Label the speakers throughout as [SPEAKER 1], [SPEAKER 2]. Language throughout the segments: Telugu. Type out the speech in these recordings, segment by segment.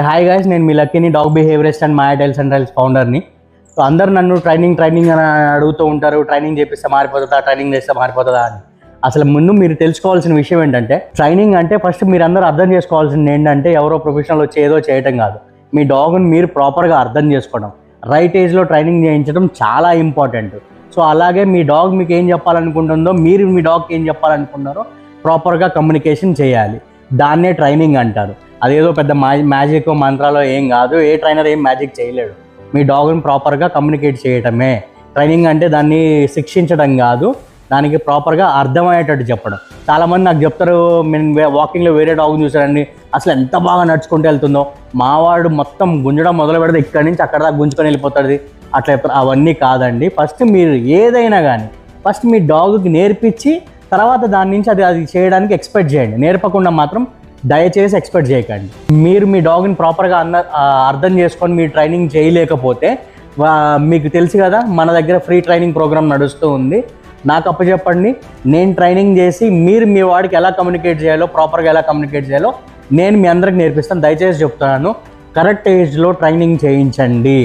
[SPEAKER 1] హాయ్ గాయ్స్, నేను మీ లక్కీని, dog behaviourist and Maya tiles and tiles ఫౌండర్ని. సో అందరు నన్ను ట్రైనింగ్ అని అడుగుతూ ఉంటారు. ట్రైనింగ్ చేపిస్తే మారిపోతుందా, ట్రైనింగ్ చేస్తే మారిపోతుందా అని. అసలు ముందు మీరు తెలుసుకోవాల్సిన విషయం ఏంటంటే, ట్రైనింగ్ అంటే ఫస్ట్ మీరు అందరూ అర్థం చేసుకోవాల్సింది ఏంటంటే, ఎవరో ప్రొఫెషనల్ వచ్చి ఏదో చేయటం కాదు. మీ డాగ్ని మీరు ప్రాపర్గా అర్థం చేసుకోవడం, రైట్ ఏజ్లో ట్రైనింగ్ చేయించడం చాలా ఇంపార్టెంట్. సో అలాగే మీ డాగ్ మీకు ఏం చెప్పాలనుకుంటుందో, మీరు మీ డాగ్కి ఏం చెప్పాలనుకుంటున్నారో ప్రాపర్గా కమ్యూనికేషన్ చేయాలి. దాన్నే ట్రైనింగ్ అంటారు. అదేదో పెద్ద మ్యాజిక్ మంత్రాలు ఏం కాదు. ఏ ట్రైనర్ ఏం మ్యాజిక్ చేయలేడు. మీ డాగ్ని ప్రాపర్గా కమ్యూనికేట్ చేయటమే ట్రైనింగ్ అంటే. దాన్ని శిక్షించడం కాదు, దానికి ప్రాపర్గా అర్థమయ్యేటట్టు చెప్పడం. చాలామంది నాకు చెప్తారు, నేను వాకింగ్లో వేరే డాగ్ని చూసానండి, అసలు ఎంత బాగా నడుచుకుంటూ వెళ్తుందో, మావాడు మొత్తం గుంజడం మొదలు పెడితే ఇక్కడి నుంచి అక్కడ దాకా గుంజుకొని వెళ్ళిపోతుంది అట్లా చెప్తారు. అవన్నీ కాదండి. ఫస్ట్ మీరు ఏదైనా కానీ ఫస్ట్ మీ డాగ్కి నేర్పించి తర్వాత దాని నుంచి అది చేయడానికి ఎక్స్పెక్ట్ చేయండి. నేర్పకుండా మాత్రం దయచేసి ఎక్స్పెక్ట్ చేయకండి. మీరు మీ డాగ్ని ప్రాపర్గా అర్థం చేసుకొని మీరు ట్రైనింగ్ చేయలేకపోతే, మీకు తెలుసు కదా, మన దగ్గర ఫ్రీ ట్రైనింగ్ ప్రోగ్రామ్ నడుస్తూ ఉంది. నాకు అప్పచెప్పండి, నేను ట్రైనింగ్ చేసి మీరు మీ వాడికి ఎలా కమ్యూనికేట్ చేయాలో, ప్రాపర్గా ఎలా కమ్యూనికేట్ చేయాలో నేను మీ అందరికి నేర్పిస్తాను. దయచేసి చెప్తున్నాను, కరెక్ట్ ఏజ్లో ట్రైనింగ్ చేయించండి.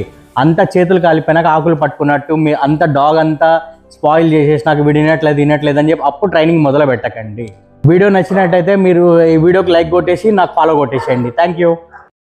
[SPEAKER 1] అంత చేతులు కాలిపోయినాక ఆకులు పట్టుకున్నట్టు మీ అంత డాగ్ అంతా స్పాయిల్ చేసేసి నాకు వినట్లేదు అని చెప్పి అప్పుడు ట్రైనింగ్ మొదలు పెట్టకండి. వీడియో నచ్చినట్టయితే మీరు ఈ వీడియోకి లైక్ కొట్టేసి నాకు ఫాలో కొట్టేసేయండి. Thank you.